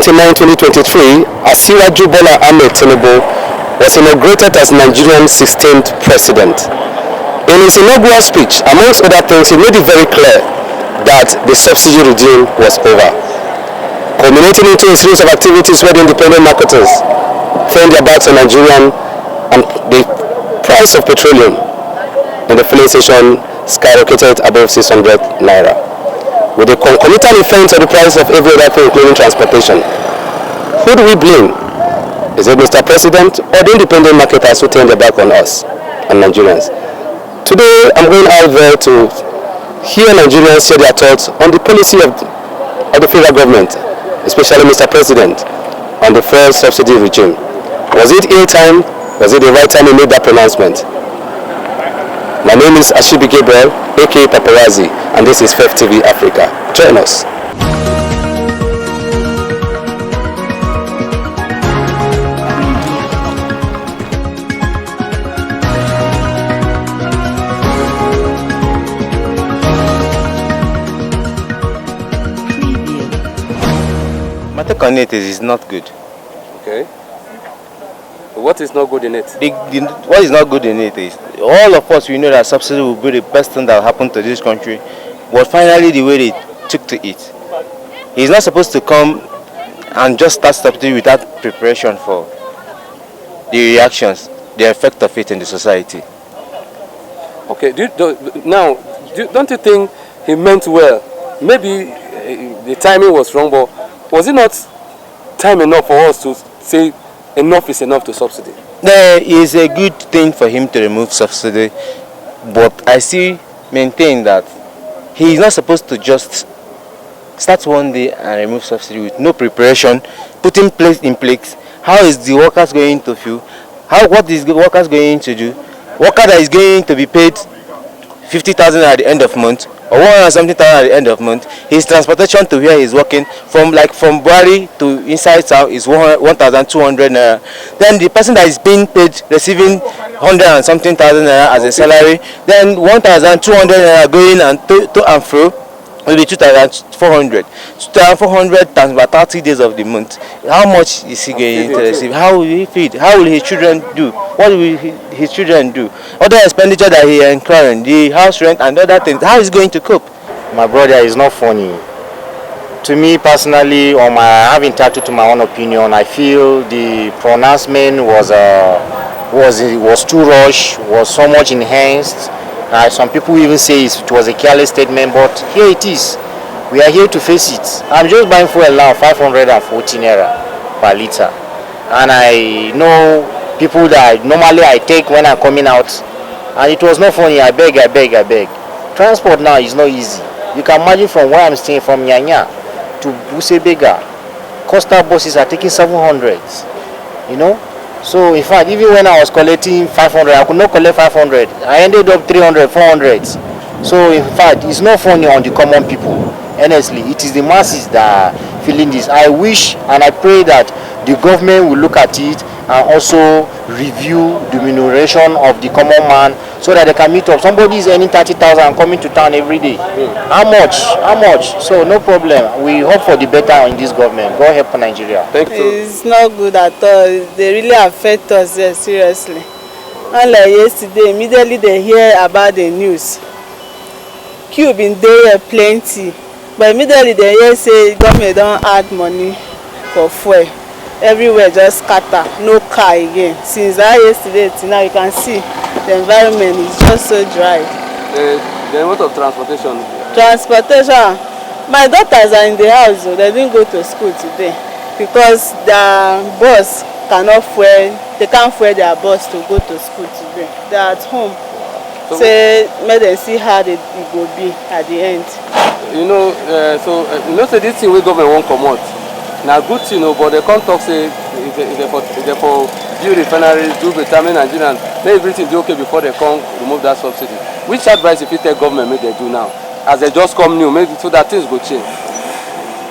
29-2023, Asiwaju Bola Ahmed Tinubu was inaugurated as Nigeria's 16th president. In his inaugural speech, amongst other things, he made it very clear that the subsidy regime was over, culminating into a series of activities where the independent marketers turned their backs on Nigerian, and the price of petroleum in the filling station skyrocketed above 600 naira. With the concomitant effects of the price of every other thing, including transportation. Who do we blame? Is it Mr. President or the independent marketers who turned their back on us and Nigerians? Today, I'm going out there to hear Nigerians share their thoughts on the policy of the federal government, especially Mr. President, on the first subsidy regime. Was it ill-timed? Was it the right time he made that pronouncement? My name is Ashibi Gabriel, aka Paparazzi, and this is FEF TV Africa. Join us. My take on it is not good. Okay. What is not good in it? What is not good in it is, all of us, we know that subsidy will be the best thing that will happen to this country, but finally the way they took to it. He's not supposed to come and just start subsidy without preparation for the reactions, the effect of it in the society. Okay, don't you think he meant well? Maybe the timing was wrong, but was it not time enough for us to say enough is enough to subsidy? There is a good thing for him to remove subsidy, but I still maintain that he is not supposed to just start one day and remove subsidy with no preparation, put in place. How is the workers going to feel? What is the workers going to do? Worker that is going to be paid 50,000 at the end of month or 170,000 at the end of month, his transportation to where he's working from Buhari to inside town is 1,200 naira. Then the person that is being paid receiving 100 and something thousand naira as a salary, then 1,200 naira going and to and fro will be 2,400. 2,400 times by 30 days of the month. How much is he going to receive? How will he feed? How will his children do? What will his children do? Other expenditure that he incurring, the house rent and other things, how is he going to cope? My brother, is not funny. To me personally, I have entitled to my own opinion. I feel the pronouncement was too rushed, was so much enhanced. Some people even say it was a careless statement, but here it is. We are here to face it. I'm just buying fuel now, 514 naira per liter. And I know people that normally I take when I'm coming out, and it was not funny. I beg. Transport now is not easy. You can imagine from where I'm staying, from Nyanya to Busebega, coastal buses are taking 700, you know. So in fact, even when I was collecting 500, I could not collect 500. I ended up 300, 400. So in fact, it's not funny on the common people. Honestly, it is the masses that are feeling this. I wish and I pray that the government will look at it and also review the remuneration of the common man so that they can meet up. Somebody is earning 30,000 and coming to town every day. How much? So no problem. We hope for the better in this government. God help Nigeria. Thank you. It's not good at all. They really affect us seriously. Unlike yesterday, immediately they hear about the news. Queue been there plenty. But immediately they hear say government don't add money for fuel. Everywhere just scatter, no car again. Since that yesterday till now, you can see the environment is just so dry. Then what of transportation? Transportation, my daughters are in the house, so they didn't go to school today because their bus cannot fuel. They can't fuel their bus to go to school today. They are at home. So say make them see how it will be at the end. You know, say this thing we government won't come out. Now good thing, but they can't talk say if for build refineries, do vitamin Nigerians, let everything do okay before they come remove that subsidy. Which advice if you tell government make they do now? As they just come new, maybe so that things go change.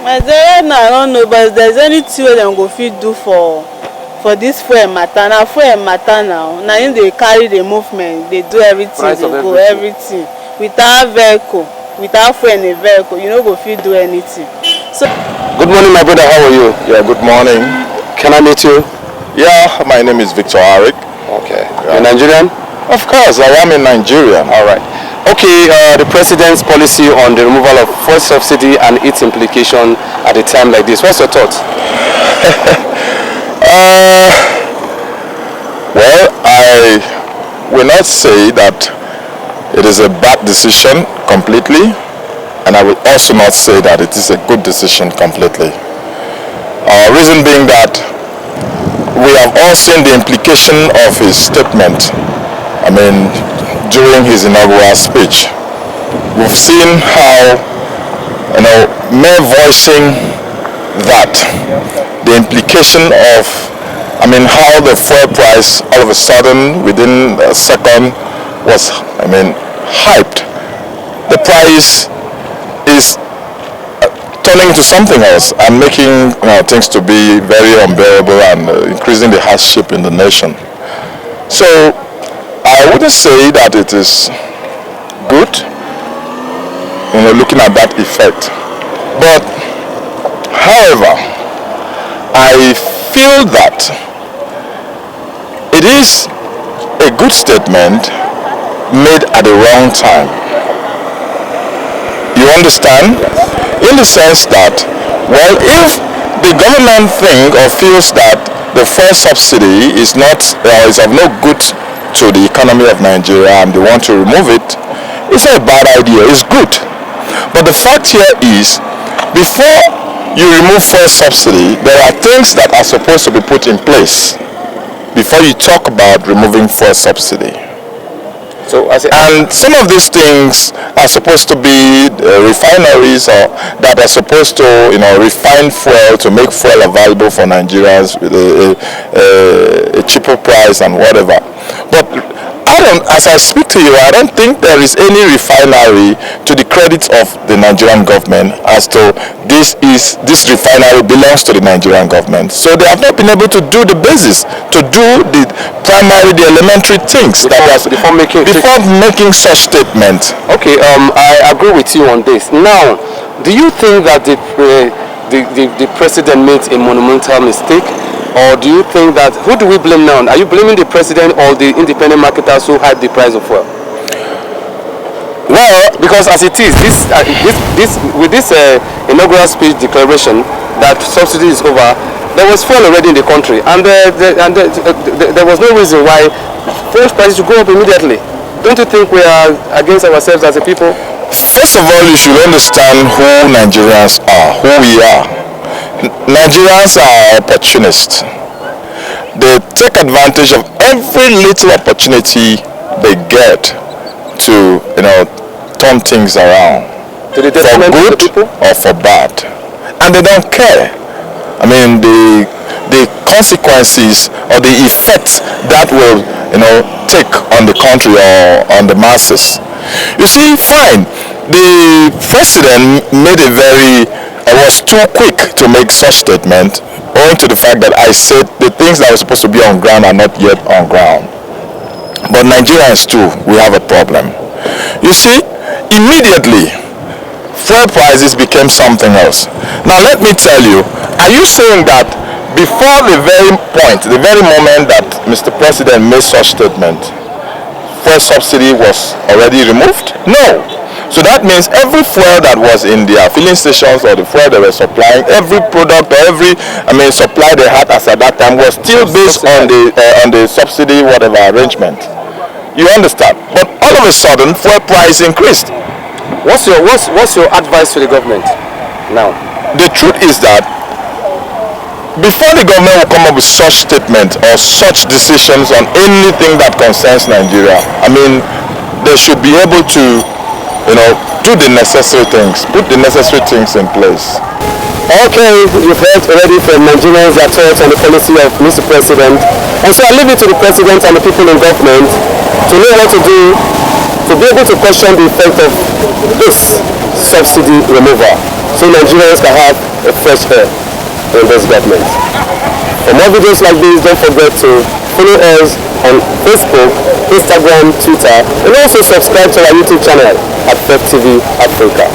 My dear, I don't know, but if there's anything they go fit do for this fuel matter. Now fuel matter now. Now in they carry the movement, they do everything, price they go everything. Without vehicle, without fuel in a vehicle, you know go fit do anything. So, Good morning, my brother. How are you? Yeah, good morning. Can I meet you? Yeah, my name is Victor Arik. Okay. Yeah. You're Nigerian? Of course, I am a Nigerian. All right. Okay, the president's policy on the removal of fuel subsidy and its implication at a time like this. What's your thoughts? Well, I will not say that it is a bad decision completely, and I will also not say that it is a good decision completely. Reason being that we have all seen the implication of his statement. I mean, during his inaugural speech, we've seen how, mere voicing that, the implication of, how the fuel price all of a sudden, within a second, was, hyped. The price is turning into something else and making things to be very unbearable and increasing the hardship in the nation. So I wouldn't say that it is good, looking at that effect. But however, I feel that it is a good statement made at the wrong time. You understand? In the sense that, well, if the government feels that the fuel subsidy is is of no good to the economy of Nigeria and they want to remove it, it's not a bad idea, it's good. But the fact here is, before you remove fuel subsidy, there are things that are supposed to be put in place before you talk about removing fuel subsidy. So, and some of these things are supposed to be refineries that are supposed to, refine fuel to make fuel available for Nigerians with a cheaper price and whatever. But as I speak to you, I don't think there is any refinery to the credit of the Nigerian government as to this refinery belongs to the Nigerian government. So they have not been able to do the basis, to do the elementary things before making such statement. Okay, I agree with you on this. Now, do you think that the president made a monumental mistake? Or do you think that, who do we blame now? Are you blaming the president or the independent marketers who hype the price of fuel? Well, because as it is, with this inaugural speech declaration that subsidy is over, there was fuel already in the country, and there was no reason why fuel prices should go up immediately. Don't you think we are against ourselves as a people? First of all, you should understand who Nigerians are, who we are. Nigerians are opportunists. They take advantage of every little opportunity they get to, turn things around for good or for bad, and they don't care. The consequences or the effects that will, take on the country or on the masses. You see, fine. The president was too quick to make such statement, owing to the fact that I said the things that were supposed to be on ground are not yet on ground. But Nigerians too, we have a problem. You see, immediately, fuel prices became something else. Now let me tell you, are you saying that before the very moment that Mr. President made such statement, fuel subsidy was already removed? No. So that means every fuel that was in their filling stations or the fuel they were supplying, every product or every supply they had as at that time was still based on the subsidy whatever arrangement. You understand? But all of a sudden, fuel price increased. What's your advice to the government now? The truth is that before the government will come up with such statement or such decisions on anything that concerns Nigeria, they should be able to do the necessary things, put the necessary things in place. Okay, you've heard already from Nigerians their thoughts on the policy of Mr. President. And so I leave it to the president and the people in government to know what to do to be able to question the effect of this subsidy removal, so Nigerians can have a fresh air in this government. For more videos like this, don't forget to follow us on Facebook, Instagram, Twitter, and also subscribe to our YouTube channel at FEF TV Africa.